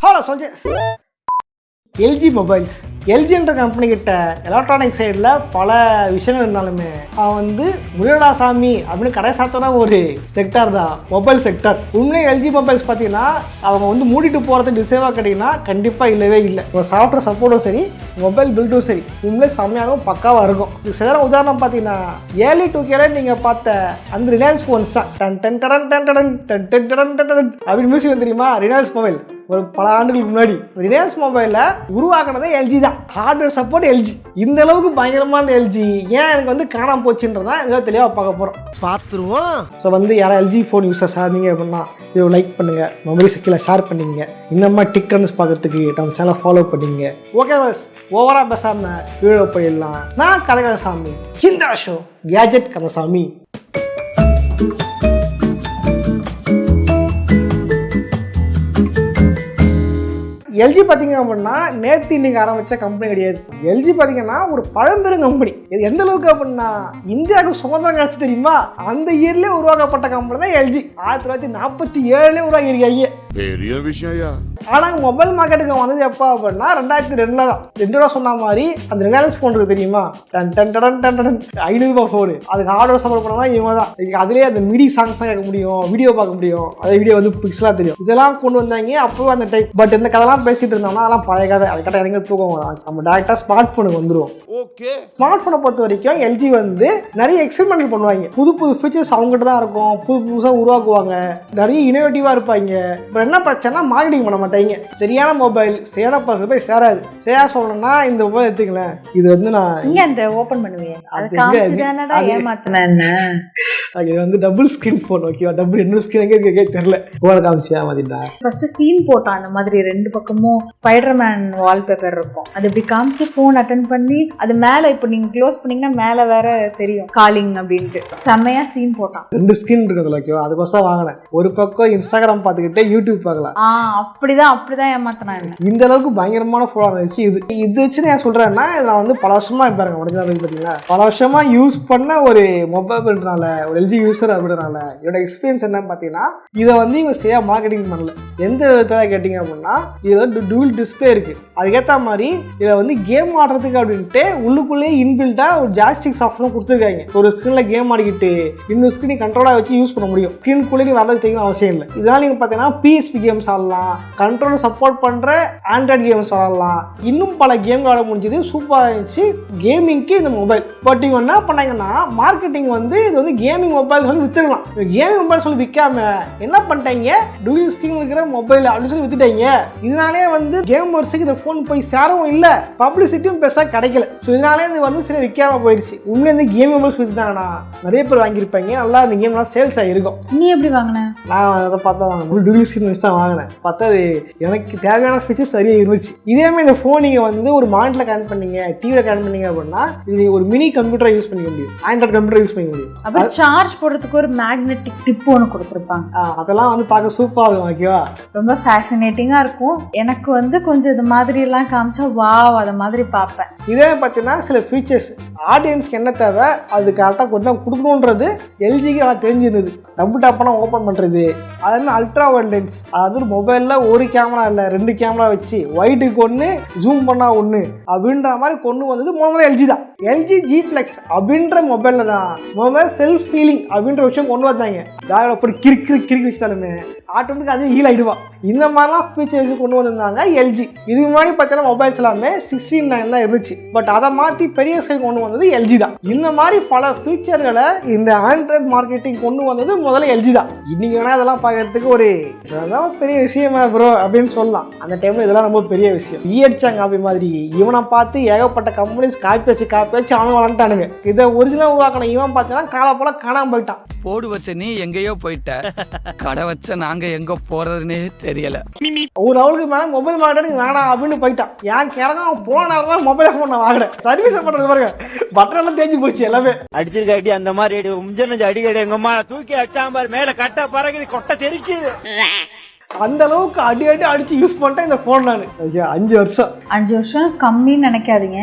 Hello soldiers. LG mobiles, எல்ஜின்ற company கிட்ட electronic சைடில் பல விஷயங்கள் இருந்தாலுமே அவன் வந்து முருகடா சாமி அப்படின்னு கடை சாத்தனா ஒரு செக்டார் தான் மொபைல் செக்டார். உண்மையே எல்ஜி மொபைல்ஸ் பார்த்தீங்கன்னா அவங்க வந்து மூடிட்டு போகிறதுக்கு டிசைவாக கேட்டிங்கன்னா கண்டிப்பாக இல்லவே இல்லை. இப்போ சாஃப்ட்வேர் சப்போர்ட்டும் சரி, மொபைல் பில்டும் சரி, உண்மையிலே செம்மையாகவும் பக்காவாக இருக்கும். இது சில உதாரணம் பார்த்தீங்கன்னா ஏர்லி 2K நீங்கள் பார்த்த அந்த ரிலையன்ஸ் ஃபோன்ஸ் தான். Done done done done done done done done done done அப்படின்னு மியூசிக் வந்து தெரியுமா? ரிலையன்ஸ் மொபைல் ஒரு பல ஆண்டுகளுக்கு முன்னாடி ரிலையன்ஸ் மொபைலில் உருவாக்குனதே எல்ஜி தான். Hardware support LG. இந்த அளவுக்கு பயங்கரமான எல்ஜி ஏன் எனக்கு வந்து காணாமல் போச்சுன்றதான் எல்லாம் தெளிவாக பார்க்க போகிறோம், பார்த்துருவோம். ஸோ வந்து யாராவது எல்ஜி ஃபோன் யூஸர்ஸ் ஆனீங்க அப்படின்னா இதை லைக் பண்ணுங்கள், மெமரிஸ் கீழே ஷேர் பண்ணிங்க. இந்த மாதிரி டிக்கர்ஸ் பார்க்கறதுக்கு நம்ம சேனலை ஃபாலோ பண்ணிங்க. ஓகே பஸ், ஓவராக பேசாமல் வீடியோ போயிடலாம். நான் கதைசாமி, இந்த ஷோ கேஜெட் கதைசாமி. எல்ஜி பார்த்தீங்க அப்படின்னா நேற்று இன்னைக்கு ஆரம்பித்த கம்பெனி கிடையாது. எல்ஜி பார்த்தீங்கன்னா ஒரு பழம்பெரும் கம்பெனி. இது எந்த அளவுக்கு அப்படின்னா இந்தியாவுக்கு சுதந்திரம் கிடச்சி தெரியுமா? அந்த இயர்லேயே உருவாக்கப்பட்ட கம்பெனி தான் எல்ஜி. 1947 உருவாகிருக்காங்க. பெரிய விஷயம். ஆனால் மொபைல் மார்க்கெட்டுக்கு வந்தது எப்போ அப்படின்னா 2002 தான். 2 சொன்ன மாதிரி அந்த ரிலையன்ஸ் ஃபோன் இருக்கு தெரியுமா? Done done done done done 500 ரூபாய் ஃபோனு. அதுக்கு ஹார்ட்வேர் சப்போர்ட் பண்ணால் இவங்க தான். அதுலேயே அந்த மிடி சாங்ஸ் கேட்க முடியும், வீடியோ பார்க்க முடியும். அது வீடியோ வந்து பிக்ஸ்லாம் தெரியும். இதெல்லாம் கொண்டு வந்தாங்க அப்போ அந்த டைப். பட் இந்த கதெல்லாம் பேசிட்டு இருந்தோம்னா அதெல்லாம் பழைய கதை. அதுக்கிட்ட எனக்கு தூக்கம் வரும். நம்ம டேரக்டா ஸ்மார்ட் போனுக்கு வந்துருவோம். ஓகே, ஸ்மார்ட் போனை பொறுத்த வரைக்கும் எல்ஜி வந்து நிறைய எக்ஸ்பெரிமெண்ட் பண்ணுவாங்க. புது புது ஃபீச்சர்ஸ் அவங்ககிட்ட தான் இருக்கும். புதுசாக உருவாக்குவாங்க. நிறைய இனோவேட்டிவா இருப்பாங்க. இப்போ என்ன பிரச்சனை, மார்க்கெட்டிங் பண்ண மாட்டாங்க. சரியான மொபைல் சரியான பர்சன் போய் சேராது. சரியா சொல்லணும்னா இந்த மொபைல் எடுத்துக்கலாம். இது வந்து நான் இங்க அந்த ஓபன் பண்ணுவேன். இது வந்து டபுள் ஸ்கிரீன் போன். ஓகேவா? டபுள் என்ன ஸ்கிரீன் எங்கே தெரியல. போன காமிச்சியா மாதிரிடா. ஃபர்ஸ்ட் சீன் போட்டான் அந்த மாதிரி 2 பக்கமும் ஸ்பைடர்மேன் வால்பேப்பர் இருக்கும். அது இப்படி காமிச்சு போன் அட்டென்ட் பண்ணி அது மேல இப்போ நீங்க க்ளோஸ் பண்ணீங்கன்னா மேல வேற தெரியும் காலிங் அப்படின்ட்டு செம்மையா சீன் போட்டான். 2 ஸ்கிரீன் இருக்குதுல. ஓகேவா? அதுக்கோசம் வாங்கினேன். ஒரு பக்கம் இன்ஸ்டாகிராம் பார்த்துக்கிட்டே யூடியூப் பார்க்கலாம். அப்படிதான் ஏமாத்தினாங்க. இந்த அளவுக்கு பயங்கரமான போன் இருந்துச்சு. இது வச்சு நான் சொல்றேன்னா நான் வந்து பல வருஷமா பாருங்க உடனே பார்த்தீங்களா பல வருஷமா யூஸ் பண்ண ஒரு மொபைல்னால ஒரு எல்ஜி யூசர் அப்படினால என்னோட எக்ஸ்பீரியன்ஸ் என்னன்னு பார்த்தீங்கன்னா இதை வந்து இவங்க சரியா மார்க்கெட்டிங் பண்ணல. எந்த விதத்தில் கேட்டீங்க அப்படின்னா இது டூல் டிஸ்பிளே இருக்கு. அதுக்கேற்ற மாதிரி இதை வந்து கேம் ஆடுறதுக்கு அப்படின்ட்டு உள்ளுக்குள்ளேயே இன்பில்டா ஒரு ஜாஸ்டிக் சாஃப்ட்வேர் கொடுத்துருக்காங்க. ஒரு ஸ்கிரீன்ல கேம் ஆடிக்கிட்டு இன்னொரு ஸ்கிரீன் கண்ட்ரோலா வச்சு யூஸ் பண்ண முடியும். ஸ்கிரீனுக்குள்ளே வரது தெரியும் அவசியம் இல்லை. இதனால நீங்க பார்த்தீங்கன்னா பிஎஸ்பி கேம்ஸ் ஆடலாம், கண்ட்ரோல் சப்போர்ட் பண்ற ஆண்ட்ராய்டு கேம்ஸ் ஆடலாம், இன்னும் பல கேம் ஆட முடிஞ்சது. சூப்பராக இருந்துச்சு கேமிங்க்கு இந்த மொபைல். பட் இவங்க என்ன பண்ணாங்கன்னா மார்க்கெட்டிங் வந்து இது வந்து கேமிங் மொபைல் சொல்லி வித்துடலாம். கேமிங் மொபைல் சொல்லி விற்காம என்ன பண்ணிட்டாங்க, டூயல் ஸ்கிரீன் இருக்கிற மொபைல் அப்படின்னு சொல்லி வித்துட்டாங்க. இதனாலே வந்து கேமர்ஸுக்கு இந்த ஃபோன் போய் சேரவும் இல்லை, பப்ளிசிட்டியும் பெருசாக கிடைக்கல. ஸோ இதனாலே இது வந்து சரி விற்காம போயிடுச்சு. உண்மையிலே இந்த கேம் மொபைல்ஸ் விற்றுதாங்கன்னா நிறைய பேர் வாங்கியிருப்பாங்க. நல்லா இந்த கேம்லாம் சேல்ஸ் ஆகிருக்கும். நீ எப்படி வாங்கினேன்? நான் அதை பார்த்தா வாங்கினேன். டூயல் ஸ்கிரீன் வச்சு தான் வாங்கினேன். பார்த்தா அது எனக்கு தேவையான ஃபீச்சர்ஸ் நிறைய இருந்துச்சு. இதேமே இந்த ஃபோன் நீங்கள் வந்து ஒரு மானிட்டர்ல கனெக்ட் பண்ணீங்க, டிவியில் கனெக்ட் பண்ணீங்க அப்படின்னா இது ஒரு மினி கம்ப்யூட்டரை யூஸ் பண்ணிக்க முடியும். ஆண்ட்ராய்டு கம்ப்யூட்டர் யூஸ் பண்ணிக்க முடியும். அப்புறம் சார்ஜ் போடுறதுக்கு ஒரு மேக்னெட்டிக் டிப் ஒன்று கொடுத்துருப்பாங்க. அதெல்லாம் வந்து பார்க்க சூப்பராக இருக்கும். ஓகேவா? ரொம்ப ஃபேசினேட்டிங்காக இருக்கும். எனக்கு வந்து கொஞ்சம் இது மாதிரி எல்லாம் காமிச்சா வாவ் அதை மாதிரி பார்ப்பேன். இதே பார்த்தீங்கன்னா சில ஃபீச்சர்ஸ் ஆடியன்ஸ்க்கு என்ன தேவை அது கரெக்டாக கொஞ்சம் கொடுக்கணுன்றது எல்ஜிக்கு நல்லா தெரிஞ்சிருந்தது. டபுள் டாப்லாம் ஓப்பன் பண்ணுறது, அது அல்ட்ரா வைட் லென்ஸ், அதாவது மொபைலில் ஒரு கேமரா இல்லை 2 கேமரா வச்சு ஒயிட்டுக்கு ஒன்று ஜூம் பண்ணா ஒன்று அப்படின்ற மாதிரி கொண்டு வந்தது முதல்ல எல்ஜி தான். எல்ஜி ஜி பிளக்ஸ் அப்படின்ற மொபைலில் தான் மொபைல் செல்ஃப் ஃபீலிங் அப்படின்ற விஷயம் கொண்டு வந்தாங்க. யாரும் அப்படி கிறுக்கி வச்சுட்டாலுமே ஆட்டோமேட்டிக் அது ஹீல் ஆகிடுவான். இந்த மாதிரிலாம் ஃபீச்சர்ஸ் கொண்டு வந்திருந்தாங்க எல்ஜி. இதுக்கு முன்னாடி பார்த்தீங்கன்னா மொபைல்ஸ் எல்லாமே 16:9 தான் இருந்துச்சு. பட் அதை மாற்றி பெரிய ஸ்கைல் கொண்டு வந்தது எல்ஜி தான். இந்த மாதிரி பல ஃபீச்சர்களை இந்த ஆண்ட்ராய்டு மார்க்கெட்டிங் கொண்டு வந்தது முதல்ல எல்ஜி தான். இன்னைக்கு வேணா இதெல்லாம் பார்க்கறதுக்கு ஒரு பெரிய விஷயமா ப்ரோ அப்படின்னு சொல்லலாம். அந்த டைம்ல இதெல்லாம் ரொம்ப பெரிய விஷயம். அடிச்சாங்க அப்படி மாதிரி இவனை பார்த்து ஏகப்பட்ட கம்பெனிஸ் காப்பி வச்சு அவன் வளர்ந்துட்டானுங்க. இதை ஒரிஜினல் உருவாக்கணும் இவன் பார்த்தீங்கன்னா காலை போல காணாம போயிட்டான். போடு வச்ச நீ எங்கேயோ போயிட்ட, கடை வச்ச நாங்க எங்க போறதுன்னே தெரியல. ஒரு அவளுக்கு மேல மொபைல் மார்க்கெட்டிங் வேணாம் அப்படின்னு போயிட்டான். ஏன் கிறங்க போனால்தான் மொபைல் போன் நான் வாங்குறேன். சர்வீஸ் பண்றது பாருங்க, பட்டர் எல்லாம் தேஞ்சு போச்சு எல்லாமே. அடிச்சிருக்க அடி அந்த மாதிரி அடிக்கடி எங்க அம்மா தூக்கி அடிச்சாம்பார் மேல கட்ட பறகுது கொட்டை தெரிக்குது. அந்த அளவுக்கு அடிச்சு யூஸ் பண்ணிட்டேன் இந்த போன் நான். 5 வருஷம் கம்மின்னு நினைக்காதீங்க.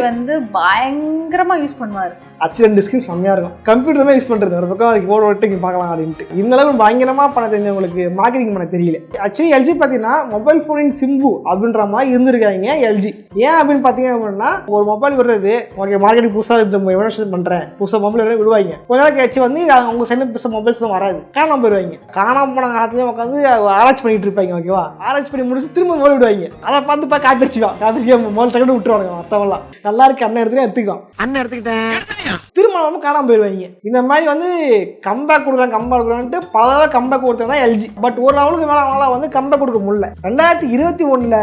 வந்து பயங்கரமா யூஸ் பண்ணுவாரு. 2 ஸ்கிரீன் செம்மையாக இருக்கும். கம்ப்யூட்டருமே யூஸ் பண்ணுறது ஒரு பக்கம் அதுக்கு போர்டு விட்டு இங்கே பார்க்கலாம் அப்படின்ட்டு. இந்த அளவுக்கு பயங்கரமாக பண்ண தெரிஞ்சவங்களுக்கு மார்க்கெட்டிங் பண்ண தெரியல. ஆக்சுவலி எல்ஜி பார்த்தீங்கன்னா மொபைல் ஃபோனின் சிம்பு அப்படின்ற மாதிரி இருந்திருக்காங்க எல்ஜி. ஏன் அப்படின்னு பார்த்தீங்க அப்படின்னா ஒரு மொபைல் விடுறது ஓகே மார்க்கெட்டிங் புதுசாக இந்த இன்வெஸ்ட்மெண்ட் பண்ணுறேன் புதுசாக மொபைல் விடுவாங்க. கொஞ்ச நாள் கழிச்சு வந்து அவங்க சைடில் புதுசாக மொபைல்ஸ் தான் வராது, காணாம போயிடுவாங்க. காணாம போன காலத்துலேயே உட்காந்து ஆராய்ச்சி பண்ணிட்டு இருப்பாங்க. ஓகேவா, ஆராய்ச்சி பண்ணி முடிச்சு திரும்ப மொபைல் விடுவாங்க. அதை பார்த்து காப்பி அடிச்சுக்கலாம், காப்பி மொபைல் தகடு விட்டுருவாங்க. மற்றவங்களாம் நல்லா இருக்கு அண்ணன் எடுத்துக்கலாம், அண்ணன் எடுத்துக்கிட்டேன் திரும்ப காணாம போயிடுவாங்க. இந்த மாதிரி வந்து கம்பேக் கொடுக்கலான்ட்டு பல தடவை கம்பேக் கொடுத்தா எல்ஜி. பட் ஒரு லெவலுக்கு மேலே அவங்களாம் வந்து கம்பேக் கொடுக்க முடியல. 2021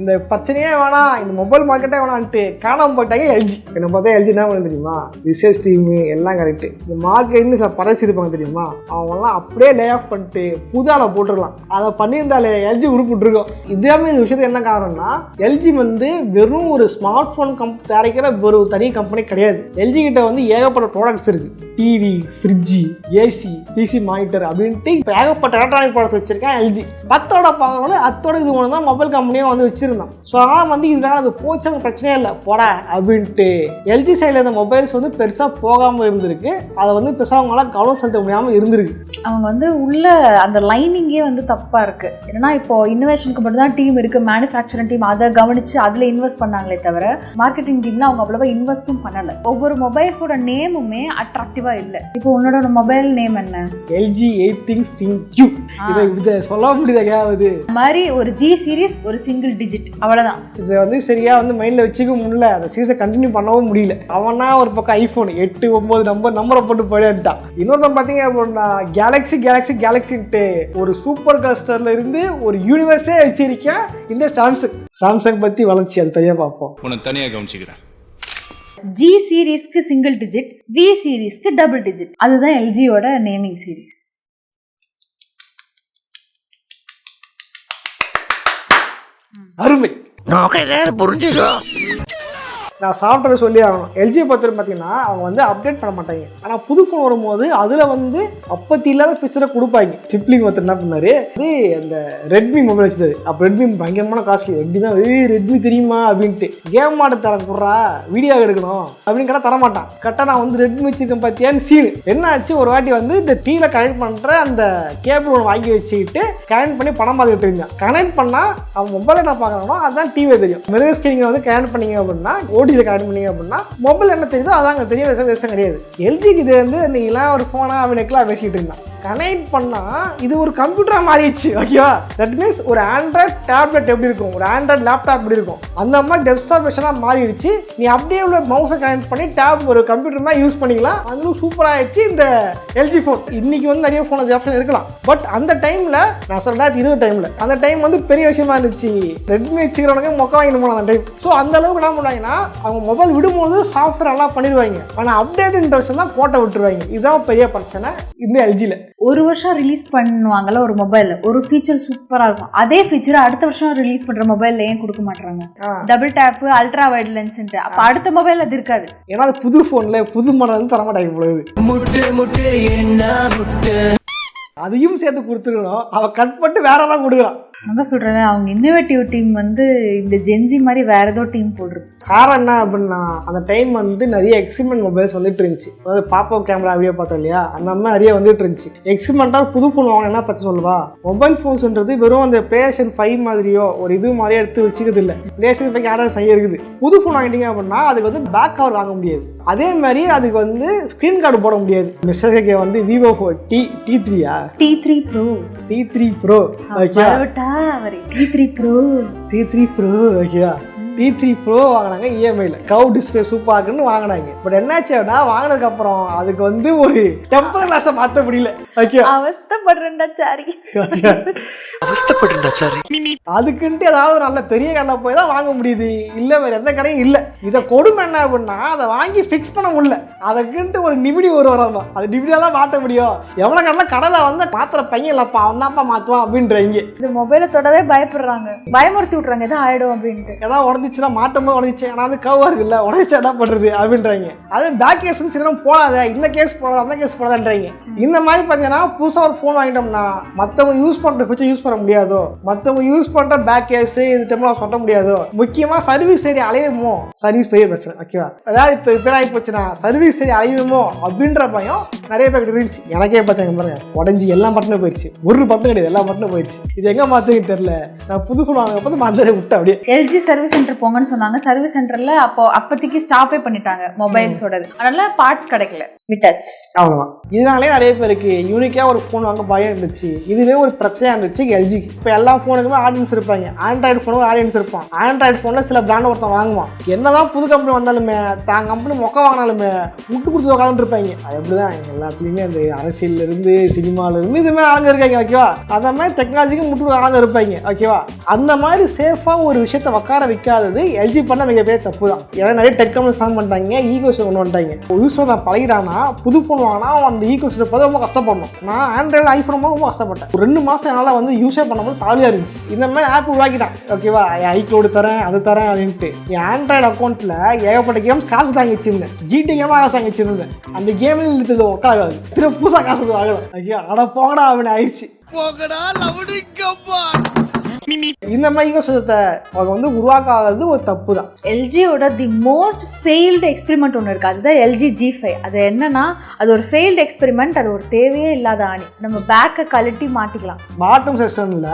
இந்த பிரச்சனையே வேணாம், இந்த மொபைல் மார்க்கெட்டே வேணான்ட்டு காணாமல் போயிட்டாங்க எல்ஜி. என்ன பார்த்தா எல்ஜி என்ன பண்ண தெரியுமா, ரிசர்ச் டீமு எல்லாம் கரெக்டு, இந்த மார்க்கெட்னு சில பறைச்சிருப்பாங்க தெரியுமா, அவங்களாம் அப்படியே லே ஆஃப் பண்ணிட்டு புதால போட்டுடலாம். அதை பண்ணியிருந்தாலே எல்ஜி உருப்பிட்டுருக்கோம். இதேமே இந்த விஷயத்துக்கு என்ன காரணம்னா எல்ஜி வந்து வெறும் ஒரு ஸ்மார்ட் ஃபோன் தயாரிக்கிற ஒரு தனி கம்பெனி கிடையாது. எல்ஜி கிட்ட வந்து ஏகப்பட்ட ப்ராடக்ட்ஸ் இருக்கு. TV, fridge, AC, PC monitor அப்படின்ட்டு இப்போ ஏகப்பட்ட எலக்ட்ரானிக் ப்ராடக்ட்ஸ் வச்சிருக்கேன் எல்ஜி. பத்தோட பார்க்கணும் அத்தோட இது ஒன்று தான் மொபைல் கம்பெனியும் வந்து வச்சிருந்தான். ஸோ ஆனால் வந்து இதனால அது போச்சாங்க பிரச்சனையே இல்லை போடா அப்படின்ட்டு எல்ஜி சைடில் இந்த மொபைல்ஸ் வந்து பெருசாக போகாமல் இருந்திருக்கு. அதை வந்து பெருசாக அவங்களால கவனம் செலுத்த முடியாமல் இருந்திருக்கு. அவங்க வந்து உள்ள அந்த லைனிங்கே வந்து தப்பாக இருக்கு. ஏன்னா இப்போ இன்னோவேஷனுக்கு மட்டும் தான் டீம் இருக்கு, மேனுஃபேக்சரிங் டீம் அதை கவனிச்சு அதில் இன்வெஸ்ட் பண்ணாங்களே தவிர மார்க்கெட்டிங் டீம்ல அவங்க அவ்வளவா இன்வெஸ்ட்டும் பண்ணலை. ஒவ்வொரு மொபைலோட நேமுமே அட்ராக்டிவா இல்லை. இப்போ உன்னோட மொபைல் நேம் என்ன? LG 8 things think you. இதை சொல்ல முடியாது மாதிரி ஒரு ஜி சீரிஸ் ஒரு சிங்கிள் டிஜிட் அவ்வளவுதான். இதை வந்து சரியா வந்து மைண்ட்ல வச்சுக்க முடியல, அந்த சீரிஸை கண்டினியூ பண்ணவும் முடியல. அவனா ஒரு பக்கம் ஐபோன் 8, 9 நம்பரை போட்டு போயிட்டான். இன்னொருத்தன் பார்த்தீங்க அப்படின்னா கேலக்ஸின்ட்டு ஒரு சூப்பர் கஸ்டர்ல இருந்து ஒரு யூனிவர்ஸே வச்சிருக்கேன் இந்த சாம்சங் பத்தி வளர்ச்சி அது தனியா பார்ப்போம், உனக்கு தனியா கவனிச்சுக்கிறேன். ஜி சீரீஸ்க்கு சிங்கிள் டிஜிட், வி சீரீஸ்க்கு டபுள் டிஜிட். அதுதான் எல்ஜியோட நேமிங் சீரீஸ். அருமை, நான் சாஃப்ட்வேர் சொல்லி ஆகணும். எல்ஜியை பொறுத்தவரை பார்த்தீங்கன்னா அவங்க வந்து அப்டேட் பண்ண மாட்டாங்க. ஆனால் புது ஃபோன் வரும்போது அதில் வந்து அப்பத்தி இல்லாத ஃபீச்சரை கொடுப்பாங்க. சிப்லிங் ஒருத்தர் என்ன பண்ணாரு, அது அந்த ரெட்மி மொபைல் வச்சுது. அப்போ ரெட்மி பயங்கரமான காஸ்ட்லி. ரெட்மி தான் ரெட்மி தெரியுமா அப்படின்ட்டு கேம் ஆட தர போடுறா, வீடியோ எடுக்கணும் அப்படின்னு கேட்டால் தரமாட்டான். கரெக்டாக நான் வந்து ரெட்மி வச்சிருக்கேன் பார்த்தியான்னு சீனு. என்ன ஆச்சு, ஒரு வாட்டி வந்து இந்த டிவியில் கனெக்ட் பண்ணுற அந்த கேபிள் ஒன்று வாங்கி வச்சுக்கிட்டு கனெக்ட் பண்ணி படம் பார்த்துக்கிட்டு இருந்தான். கனெக்ட் பண்ணால் அவன் மொபைல் என்ன பார்க்கறானோ அதுதான் டிவியே தெரியும். மிரர் ஸ்கிரீனிங் வந்து கனெக்ட் பண்ணீங்க அப்படின்னா ஓடியில் கனெக்ட் பண்ணீங்க அப்படின்னா மொபைல் என்ன தெரியுதோ அதாங்க தெரிய விஷயம் கிடையாது. எல்ஜிக்கு இது வந்து நீங்களாம் ஒரு ஃபோனா அவனுக்குலாம் பேசிக்கிட்டு இருந்தான். கனெக்ட் பண்ணால் இது ஒரு கம்ப்யூட்டராக மாறிடுச்சு. ஓகேவா, தட் மீன்ஸ் ஒரு ஆண்ட்ராய்ட் டேப்லெட் எப்படி இருக்கும், ஒரு ஆண்ட்ராய்ட் லேப்டாப் எப்படி இருக்கும், அந்த மாதிரி டெஸ்க்டாப் வெர்ஷனாக மாறிடுச்சு. நீ அப்படியே உள்ள மவுஸை கனெக்ட் பண்ணி டேப் ஒரு கம்ப்யூட்டர் மாதிரி யூஸ் பண்ணிக்கலாம். அதுவும் சூப்பராக ஆயிடுச்சு இந்த எல்ஜி ஃபோன். இன்னைக்கு வந்து நிறைய ஃபோன் அது ஆப்ஷன் இருக்கலாம். பட் அந்த டைமில் நான் சொல்ல 2020 டைமில் அந்த டைம் வந்து பெரிய விஷயமா இருந்துச்சு. ரெட்மி வச்சுக்கிறவனுக்கு மொக்க வாங்கிட்டு போன அந்த டைம். ஸோ அந்த அளவுக்கு என்ன பண்ணுவாங்கன்னா அவங்க மொபைல் விடும்போது சாஃப்ட்வேர் நல்லா பண்ணிடுவாங்க, ஆனால் அப்டேட் இன்ட்ரெஸ்ட் தான் கோட்டை விட்டுருவாங்க. இதுதான் பெரிய பிரச்சனை இந்த எல்ஜியில். ஒரு வருஷம் ரிலீஸ் பண்ணுவாங்கல்ல ஒரு மொபைல், ஒரு ஃபீச்சர் சூப்பரா இருக்கும். அதே ஃபீச்சர் அடுத்த வருஷம் ரிலீஸ் பண்ற மொபைல்ல ஏன் கொடுக்க மாட்டாங்க? Double tape, ultra wide lens. அப்ப அடுத்த மொபைல் அது இருக்காது. ஏன்னா அது புது போன்ல புது மாடல் தர மாட்டாங்க போகுது. அதையும் சேர்த்து கொடுத்துருக்கணும். அவ கட் பண்ணிட்டு வேற ஏதாவது கொடுக்கலாம். நான் சொல்றேன், அவங்க இன்னோவேட்டிவ் டீம் வந்து இந்த ஜென்சி மாதிரி வேற ஏதோ டீம் போடுறது. காரணம் என்ன அப்படின்னா அந்த டைம் வந்து நிறைய எக்ஸ்பிரிமெண்ட் மொபைல்ஸ் வந்துட்டு இருந்துச்சு. அதாவது பாப்அப் கேமரா வீடியோ பார்த்தோம் இல்லையா, அந்த மாதிரி நிறைய வந்துட்டு இருந்துச்சு. எக்ஸ்பிரிமெண்ட்டாக புது ஃபோன் வாங்க என்ன பற்றி சொல்லுவா, மொபைல் ஃபோன்ஸ்ன்றது வெறும் அந்த PlayStation 5 மாதிரியோ ஒரு இது மாதிரியே எடுத்து வச்சுக்கிறது இல்லை. PlayStation 5 ஆண்ட்ராய்ட் செய்ய இருக்குது. புது ஃபோன் வாங்கிட்டீங்க அப்படின்னா அதுக்கு வந்து பேக் கவர் வாங்க முடியாது. அதே மாதிரி அதுக்கு வந்து ஸ்க்ரீன் கார்டு போட முடியாது. மெசேஜ் வந்து Vivo T3 Pro T3 Pro ஓகேவா, T3 Pro வாங்கினாங்க இஎம்ஐல. கவ் டிஸ்பிளே சூப்பராக இருக்குன்னு வாங்கினாங்க. பட் என்னாச்சு அப்படின்னா வாங்கினதுக்கு அப்புறம் அதுக்கு வந்து ஒரு டெம்பர் கிளாஸை மாற்ற முடியல. Okay, அவஸ்தப்படுறேன்டா sorry. அதுக்குன்ட்டு ஏதாவது நல்ல பெரிய கடை போய் தான் வாங்க முடியுது, இல்லை வேற எந்த கடையும் இல்லை. இதை கொடுமை என்ன அப்படின்னா அதை வாங்கி ஃபிக்ஸ் பண்ண முடியல. அதுக்குன்ட்டு ஒரு நிமிடி வராமா, அது நிமிடியாக தான் மாற்ற முடியும். எவ்வளோ கடையில் வந்து மாத்திர பையன் இல்லப்பா அவன் தான்ப்பா மாற்றுவான் அப்படின்றீங்க. இந்த மொபைலை தொடவே பயப்படுறாங்க, பயமுறுத்தி விட்றாங்க எதாவது ஆயிடும் அப்படின்ட்டு. ஏதாவது உடஞ்சிச்சுன்னா மாட்டும் போது உடஞ்சிச்சு, ஆனால் வந்து கவா இருக்குல்ல உடஞ்சிச்சு என்ன பண்ணுறது அப்படின்றாங்க. அதே பேக் கேஸ் வந்து சின்ன போடாத, இந்த கேஸ் போடாத, அந்த கேஸ் போடாதன்றாங்க. இந்த மாதிரி பார்த்தீங்கன்னா புதுசாக ஒரு ஃபோன் வாங்கிட்டோம்னா மற்றவங்க யூஸ் பண்ணுற ஃபியூச்சர் யூஸ் பண்ண முடியாதோ, மற்றவங்க யூஸ் பண்ணுற பேக் கேஸ் இது டைம்ல சொல்ல முடியாதோ, முக்கியமாக சர்வீஸ் சரி அலையுமோ, சர்வீஸ் பெரிய பிரச்சனை. ஓகேவா, அதாவது இப்போ ரிப்பேர் ஆகி போச்சுன்னா சர்வீஸ் சரி அலையுமோ அப்படின்ற பயம் நிறைய பேர் இருந்துச்சு. எனக்கே பார்த்தீங்க பாருங்க, உடஞ்சி எல்லா பட்டனும் போயிடுச்சு, ஒரு பட்டன் கிடையாது, எல்லா பட்டனும் போயிடுச்சு. இது எங்க மாத்துக்கு தெரியல. நான் புது ஃபோன் வாங்க மாந்தரை விட்டு அப்படியே எல்ஜி சர்வீஸ் சென்டர் போங்கன்னு சொன்னாங்க. சர்வீஸ் சென்டர்ல அப்போதைக்கு ஸ்டாப்பே பண்ணிட்டாங்க மொபைல்ஸோடது, அதனால பார்ட்ஸ் கிடைக்கல, விட்டாச்சு அவ்வளோதான். இதனாலே நிறைய பேருக்கு யூனிக்காக ஒரு ஃபோன் வாங்க பயம் இருந்துச்சு. இதுவே ஒரு பிரச்சனையாக இருந்துச்சு எல்ஜிக்கு. இப்போ எல்லா ஃபோனுக்குமே ஆடியன்ஸ் இருப்பாங்க. ஆண்ட்ராய்டு ஃபோனுக்கு ஆடியன்ஸ் இருப்பான். ஆண்ட்ராய்டு ஃபோனில் சில பிராண்ட் ஒருத்தன் வாங்குவான். என்னதான் புது கம்பெனி வந்தாலுமே தான் கம்பெனி மொக்க வாங்கினாலுமே விட்டு கொடுத்து உட்காந்து இருப்பாங்க. அது எப்படிதான் எல்லாத்துலேயுமே அந்த அரசியலிருந்து சினிமாவிலிருந்து இதுமாதிரி ஆளுங்க இருக்காங்க. ஓகேவா, அந்த மாதிரி டெக்னாலஜிக்கு முட்டு ஆளுங்க இருப்பாங்க. ஓகேவா, அந்த மாதிரி சேஃபாக ஒரு விஷயத்த உட்கார வைக்காதது எல்ஜி பண்ண மிகப்பெரிய தப்பு தான். ஏன்னா நிறைய டெக் கம்பெனி சாங் பண்ணிட்டாங்க, ஈகோஸை கொண்டு வந்துட்டாங்க. யூஸ் பண்ண பழகிட்டானா புது ஃபோன் வாங்கினா அந்த ஈகோஸை பார்த்து ரொம்ப கஷ்டப்படணும். நான் ஆண்ட்ராய்டு ஐஃபோன் ரொம்ப கஷ்டப்பட்டேன். ஒரு 2 மாதம் என்னால் வந்து யூஸே பண்ணும்போது தாலியாக இருந்துச்சு. இந்த மாதிரி ஆப் உருவாக்கிட்டான். ஓகேவா, ஐக்ளோடு தரேன் அது தரேன் அப்படின்ட்டு என் ஆண்ட்ராய்டு அக்கௌண்ட்டில் ஏகப்பட்ட கேம்ஸ் காசு தாங்கி வச்சிருந்தேன். ஜிடி கேமாக காசு வாங்கி வச்சிருந்தேன். அந்த கேமில் இழுத்தது ஒர்க் ஆகாது, திரும்ப புதுசாக காசு வாங்கலாம். ஓகே, அட போங்கடா அப்படின்னு ஆயிடுச்சு. இந்த மாதிரி ஈகோசிஸ்டத்தை அவங்க வந்து உருவாக்காதது ஒரு தப்பு தான். எல்ஜியோட தி மோஸ்ட் ஃபெயில்டு எக்ஸ்பெரிமெண்ட் ஒன்று இருக்குது, அதுதான் எல்ஜி G5. அது என்னன்னா, அது ஒரு ஃபெயில்டு எக்ஸ்பெரிமெண்ட். அது ஒரு தேவையே இல்லாத ஆணி. நம்ம பேக்கை கழட்டி மாட்டிக்கலாம். பாட்டம் செக்ஷனில்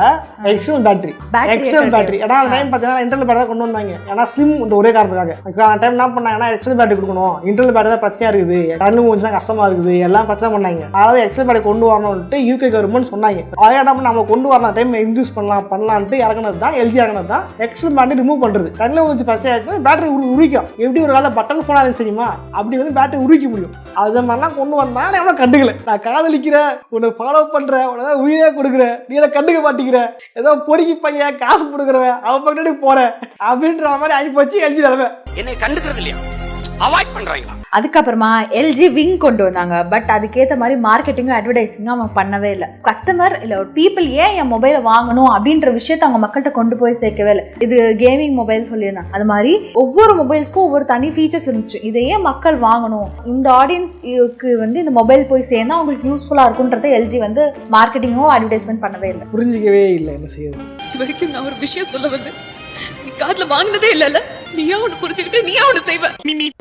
எக்ஸ்டர்னல் பேட்டரி ஏன்னா அந்த டைம் பார்த்தீங்கன்னா இன்டர்னல் பேட்டரி தான் கொண்டு வந்தாங்க. ஏன்னா ஸ்லிம் ஒரே காரணத்துக்காக. அந்த டைம் என்ன பண்ணாங்கன்னா எக்ஸ்டர்னல் பேட்டரி கொடுக்கணும், இன்டர்னல் பேட்டரி தான் பிரச்சனையாக இருக்குது, கண்ணு கொஞ்சம் கஷ்டமாக இருக்குது, எல்லாம் பிரச்சனை பண்ணாங்க. அதாவது எக்ஸ்டர்னல் பேட்டரி கொண்டு வரணும்ட்டு யூகே கவர்மெண்ட் சொன்னாங்க. அதே டைம் நம்ம கொண்டு வரலாம், டைம் இன்ட்ரூஸ் பண்ணலாம் இறங்கினது தான் எல்ஜி. இறங்கினது தான் எக்ஸ்டர்னல் பேட்டரி ரிமூவ் பண்ணுறது. கண்ணில் கொஞ்சம் பிரச்சனை ஆச்சுன்னா பேட்டரி உரிக்கும். எப்படி ஒரு காலத்தில் பட்டன் ஃபோனாக இருந்துச்சு தெரியுமா, அப்படி வந்து பேட்டரி உரிக்க முடியும். அது மாதிரிலாம் கொண்டு வந்தா நான் எவ்வளோ கண்டுக்கல. நான் காதலிக்கிறேன், உன்னை ஃபாலோ பண்ணுறேன், உனக்கு உயிரே கொடுக்குறேன், நீ என்ன கண்டுக்க மாட்டேங்கிற, ஏதோ பொறுக்கி பையன் காசு கொடுக்குறவன் அவன் பக்கத்து போறேன் அப்படின்ற மாதிரி ஆகி போச்சு எல்ஜி நிலைமை. என்னை கண்டுக்கிறது இல்லையா, அவாய்ட் பண்றாங்களா. அதுக்கப்புறமா எல்ஜி விங் கொண்டு வந்தாங்க. பட் அதுக்கேற்ற மாதிரி மார்க்கெட்டிங்கும் அட்வர்டைஸிங்கும் அவங்க பண்ணவே இல்லை. கஸ்டமர் இல்லை ஒரு பீப்புள் ஏன் என் மொபைலை வாங்கணும் அப்படின்ற விஷயத்த அவங்க மக்கள்கிட்ட கொண்டு போய் சேர்க்கவே இல்லை. இது கேமிங் மொபைல் சொல்லியிருந்தாங்க. அது மாதிரி ஒவ்வொரு மொபைல்ஸ்க்கும் ஒவ்வொரு தனி ஃபீச்சர்ஸ் இருந்துச்சு. இதை ஏன் மக்கள் வாங்கணும், இந்த ஆடியன்ஸுக்கு வந்து இந்த மொபைல் போய் சேர்ந்தா அவங்களுக்கு யூஸ்ஃபுல்லாக இருக்குன்றதை எல்ஜி வந்து மார்க்கெட்டிங்கோ அட்வர்டைஸ்மெண்ட் பண்ணவே இல்லை. புரிஞ்சிக்கவே இல்லை என்ன செய்யுது. இது வரைக்கும் நான் ஒரு விஷயம் சொல்ல வந்து நீ காதுல வாங்கினதே இல்லைல்ல, நீயா ஒன்று புரிஞ்சுக்கிட்டு நீயா ஒன்று செய்வ.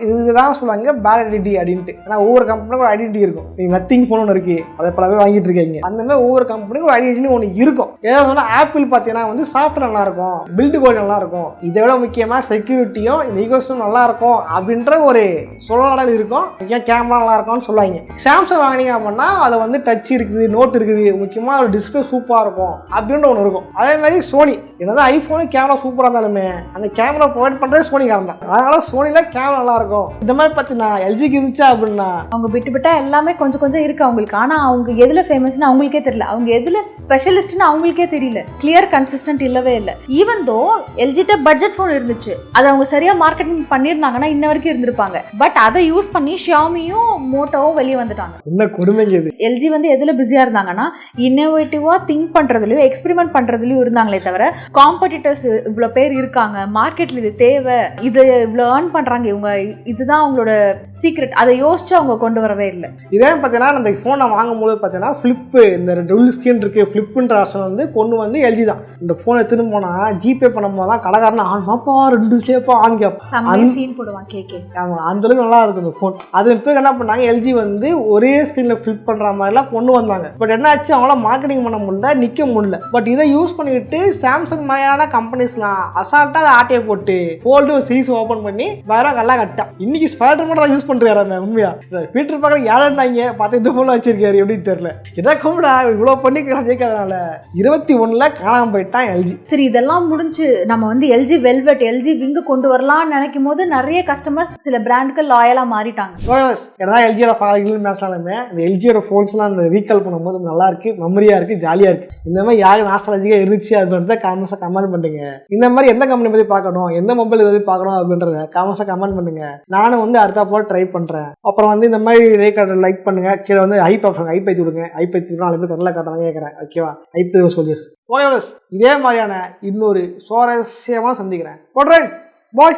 இதுதான் சொல்லுவாங்க பேட் ஐடென்டிட்டி அப்படின்ட்டு. ஏன்னா ஒவ்வொரு கம்பெனிக்கும் ஒரு ஐடென்டிட்டி இருக்கும். நீங்க நத்திங் ஃபோன் ஒன்று இருக்கு, அதை பலவே வாங்கிட்டு இருக்கீங்க. அந்த மாதிரி ஒவ்வொரு கம்பெனிக்கும் ஒரு ஐடென்டிட்டி ஒன்று இருக்கும். ஏதாவது சொன்னா ஆப்பிள் பார்த்தீங்கன்னா வந்து சாஃப்ட்வேர் நல்லா இருக்கும், பில்டு குவாலிட்டி நல்லா இருக்கும், இதை விட முக்கியமாக செக்யூரிட்டியும் இந்த ஈகோஸும் நல்லா இருக்கும் அப்படின்ற ஒரு சொல்லலாடல் இருக்கும். முக்கியம் கேமரா நல்லா இருக்கும்னு சொல்லுவாங்க. சாம்சங் வாங்கினீங்க அப்படின்னா அதில் வந்து டச் இருக்குது, நோட் இருக்குது, முக்கியமாக ஒரு டிஸ்பிளே சூப்பராக இருக்கும் அப்படின்ற ஒன்று இருக்கும். அதே மாதிரி சோனி என்னதான் ஐஃபோனு கேமரா சூப்பராக இருந்தாலுமே அந்த கேமரா ப்ரொவைட் பண்ணுறது சோனிக்காரன் தான். அதனால சோனில கேமரா நல்லா இருக்கும். இந்த மாதிரி பார்த்தீங்கன்னா எல்ஜிக்கு இருந்துச்சா அப்படின்னா அவங்க விட்டு எல்லாமே கொஞ்சம் கொஞ்சம் இருக்கு அவங்களுக்கு. ஆனால் அவங்க எதுல ஃபேமஸ்னு அவங்களுக்கே தெரியல, அவங்க எதுல ஸ்பெஷலிஸ்ட்னு அவங்களுக்கே தெரியல. கிளியர் கன்சிஸ்டன்ட் இல்லவே இல்லை. ஈவன் தோ எல்ஜிட்ட பட்ஜெட் ஃபோன் இருந்துச்சு, அதை அவங்க சரியா மார்க்கெட்டிங் பண்ணியிருந்தாங்கன்னா இன்ன வரைக்கும் இருந்திருப்பாங்க. பட் அதை யூஸ் பண்ணி ஷியாமியும் மோட்டோவும் வெளியே வந்துட்டாங்க. என்ன கொடுமைங்க இது. எல்ஜி வந்து எதுல பிஸியா இருந்தாங்கன்னா இன்னோவேட்டிவா திங்க் பண்றதுலயும் எக்ஸ்பெரிமெண்ட் பண்றதுலயும் இருந்தாங்களே தவிர காம்படிட்டர்ஸ் இவ்வளவு பேர் இருக்காங்க, மார்க்கெட்ல இது தேவை, இது இவ்வளவு ஏர்ன் பண்றாங்க இவங்க, இதுதான் அவங்களோட சீக்ரெட், அதை யோசிச்சு அவங்க கொண்டு வரவே இல்லை. இதே பார்த்தீங்கன்னா அந்த ஃபோனை வாங்கும்போது பார்த்தீங்கன்னா ஃபிளிப்பு, இந்த டபுள் ஸ்கிரீன் இருக்கு, ஃபிளிப்புன்ற ஆப்ஷன் வந்து கொண்டு வந்து எல்ஜி தான். இந்த ஃபோனை எடுத்துன்னு போனா ஜிபே பண்ணும்போது தான் கடைக்காரன் ஆன்மாப்பா 2 ஸ்டெப்பா ஆன் கேட்பான், சீன் போடுவான் கேக்கே. ஆமாம், அந்த அளவுக்கு நல்லா இருக்கும் இந்த ஃபோன். அது பேர் என்ன பண்ணாங்க, எல்ஜி வந்து ஒரே ஸ்க்ரீனில் ஃபிளிப் பண்ணுற மாதிரிலாம் கொண்டு வந்தாங்க. பட் என்ன ஆச்சு, அவங்களாம் மார்க்கெட்டிங் பண்ண முடியல, நிற்க முடியல. பட் இதை யூஸ் பண்ணிட்டு சாம்சங் மாதிரியான கம்பெனிஸ்லாம் அசால்ட்டாக அதை ஆட்டையை போட்டு ஃபோல்டு சீரிஸ் ஓப்பன் பண்ணி வேற நல்லா கட்டா. இன்னைக்கு ஸ்பைடர் மட்டும் தான் யூஸ் பண்ணுறாரு. உண்மையா பீட்டர் பார்க்க ஏழாண்டாங்க பார்த்து இந்த ஃபோன் வச்சிருக்காரு எப்படின்னு தெரியல. எதாக்கும்டா இவ்வளோ பண்ணி ஜெயிக்காதனால 21 காணாமல் போயிட்டான் எல்ஜி. சரி, இதெல்லாம் முடிஞ்சு நம்ம வந்து எல்ஜி வெல்வெட், எல்ஜி விங்கு கொண்டு வரலாம்னு நினைக்கும் போது நிறைய கஸ்டமர்ஸ் சில பிராண்டுக்கு லாயலா மாறிட்டாங்க. ஏன்னா எல்ஜியோட ஃபாலோவர்ஸ் பேசலாமே, இந்த எல்ஜியோட ஃபோன்ஸ்லாம் அந்த ரீகால் பண்ணும்போது நல்லா இருக்கு, மெமரியா இருக்கு, ஜாலியா இருக்கு. இந்த மாதிரி யாரும் நாஸ்டாலஜிக்கா இருந்துச்சு அப்படின்றத காமெண்ட்ஸை கமெண்ட் பண்ணுங்க. இந்த மாதிரி எந்த கம்பெனி பத்தி பார்க்கணும், எந்த மொபைல் பத்தி பார்க்கணும் அப்படின்றத காமெண்ட்ஸை கமெண்ட் பண்ணுங்க. நானும் வந்து அடுத்த போல ட்ரை பண்றேன். அப்புறம் வந்து இந்த மாதிரி ரேக்கார்டு லைக் பண்ணுங்க. கீழே வந்து ஐப் ஐப்பேத்தி விடுங்க. ஐப்பேத்தி 4 பேர் கடலை காட்டாதான் கேட்கறேன். ஓகேவா, ஐப்பே சோல்ஜர்ஸ். இதே மாதிரியான இன்னொரு சுவாரஸ்யமா சந்திக்கிறேன். போடுறேன். பாய்.